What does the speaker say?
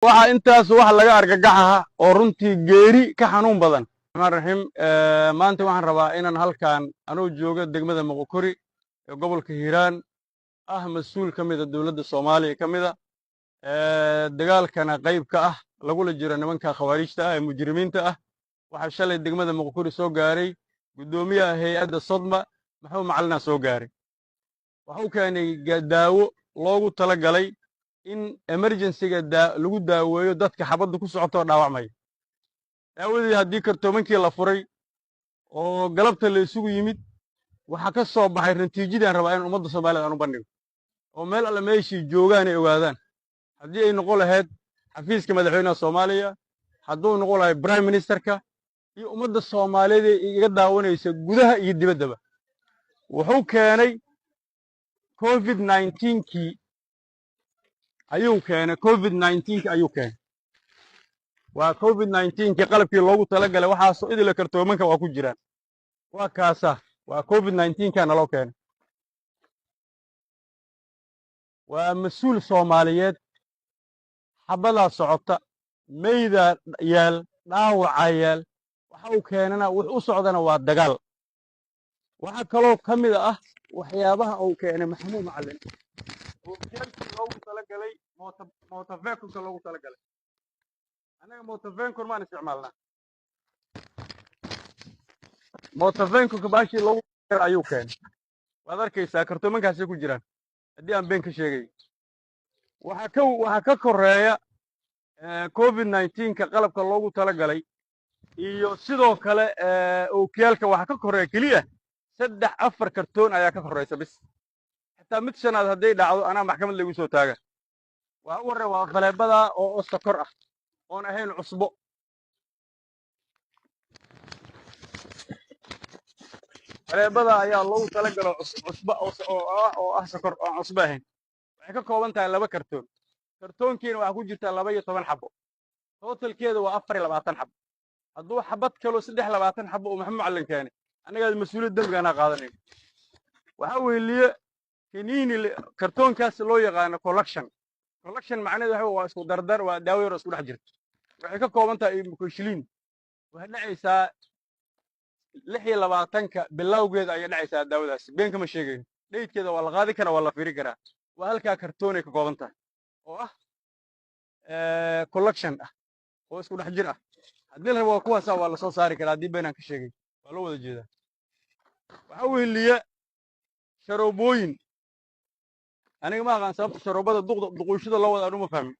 waxa intaas wax laga argagaxaha oo runtii geeri ka xanuun badan raxiim maanta waxaan rabaa inaan halkan anoo jooga degmada Moqokori ee gobolka Hiiraan ah mas'uul ka mid ah dowladda Soomaaliya ka mid ah dagaalkana qayb ka ah lagula jiro nimanka khawaarijta ah ee mujrimiinta ah waxa shalay degmada Moqokori soo gaaray gudoomiyaha hay'adda Sodma Maxamed Macalin soo gaaray waxa uu keenay daawo loogu talagalay in emergency-ga lagu daaweeyo dadka xabaddu ku socoto dhaawacmay daawadii haddii kartoomankii la furay oo galabta la isugu yimid waxa ka soo baxay natiijadaan rabaa in ummadda Soomaaliyeed aan u bandhigo oo meel alle meeshii joogaan ay ogaadaan haddii ay noqon lahayd xafiiska madaxweynaha Soomaaliya hadduu noqon lahayd prime ministerka iyo ummadda Soomaaliyeed ee iga daawanaysa gudaha iyo dibaddaba wuxuu keenay COVID-19kii ayuu keenay COVID-19 ayuu keenay waa COVID-19 qalabkii loogu talagalay waxaasoo idil kartoomanka waa ku jiraan waa kaasa waa COVID-19 kana loo keenay waa mas'uul Soomaaliyeed xabada socota meeyda yaal dhaawaca yaal waxa uu keenana wuxuu u socdana waa dagaal waxa kaloo kamid ah waxyaabaha uu keenay Maxamed Macalin oo jeelkii loogu talagalay mootafeekunka loogu talagalay anaga mootafeenkun maan isticmaalnaa mootafeenkunka baashii loogu talagalay ayuu keenay waad arkaysaa kartoomankaasay ku jiraan haddii aan been ka sheegay waxa ka koreeya COVID-19 qalabka loogu talagalay iyo sidoo kale ookiyaalka waxa ka koreeya kaliya 3-4 kartoon ayaa ka koreysa bis xitaa mid shanaad hadday dhacdo anaa maxkamad lagu soo taaga waxa u warray waa faleebada oo sokor ah oon ahayn cusbo faleebada ayaa loogu talagalay cusbo oo ah sokor oo cusbo ahayn waxay ka kooban tahay 2 kartoon kartoonkiina waxa ku jirta 12 xabo totalkeedu waa 24 xabo hadduu xabad kale 23 xabo oo Maxamed Macalin keenay anaga mas'uuliyad dambiga qaadanay waxa weeliye kiniini kartoonkaas loo yaqaan collection macnaheedu waa isku dardar waa daawo yar isku dhex jirta waxay ka kooban tahay mukoshiliin waxa dhacaysaa 26ka bilowgeeda ay dhacaysaa daawadaas been kama sheegayn dheydkeeda waa la qaadi karaa waa la fiiri karaa waa halka kartoon ay ka kooban tahay oo ah collection ah oo isku dhex jir ah haddii la rabo kuwaas waa la soo saari karaa haddii beenan ka sheegay waa loo wada jeedaa waxa weeliye sharoobooyin aniga ma aqaan sababta sharoobada duquyshada loo wada anuma fahmin